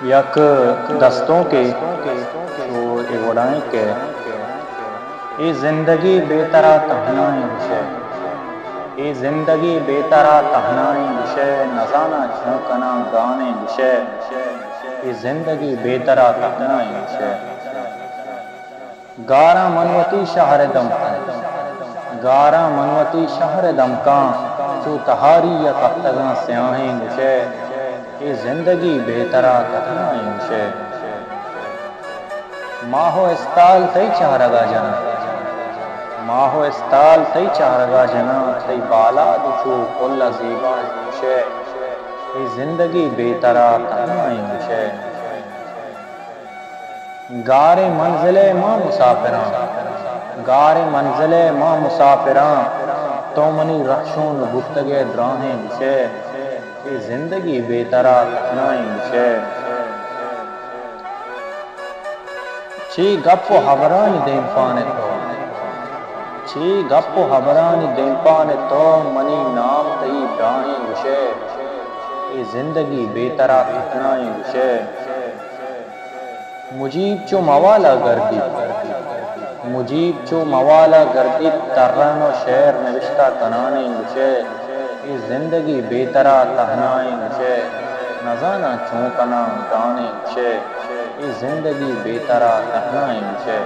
یک دستوں کے شور اڑائیں کے ای زندگی بے طرح تہنائیں بشے ای زندگی بے طرح تہنائیں بشے نزانہ چھوکنا گانے بشے ای زندگی بے طرح تہنائیں بشے گارہ منوتی شہر دمکان گارہ منوتی شہر دمکان چو تہاری یا کفتگاں سیاہیں بشے ای زندگی بے طرح تہنائیں بشے ماہو استال تی چہرگا جنا ماہو استال تی چہرگا جنا تی بالا دچو کل زیبا بشے ای زندگی بے طرح تہنائیں بشے گار منزل ماں مسافراں گار منزل ماں مسافراں تو منی رخشون گفتگے دراہیں بشے ای زندگی بے طرح تہنائیں بشے چی گپ و حبرانی دیم پانے تو چی گپ و حبرانی دیم پانے تو منی نام تی براہیں بشے ای زندگی بے طرح تہنائیں بشے مجیب چو موالا گردی مجیب چو موالا گردی ترن و شعر نوشتہ کنانیں بشے ای زندگی بے طرح تہنائیں بشے نزانہ چونکنا گانے بشے ای زندگی بے طرح تہنائیں بشے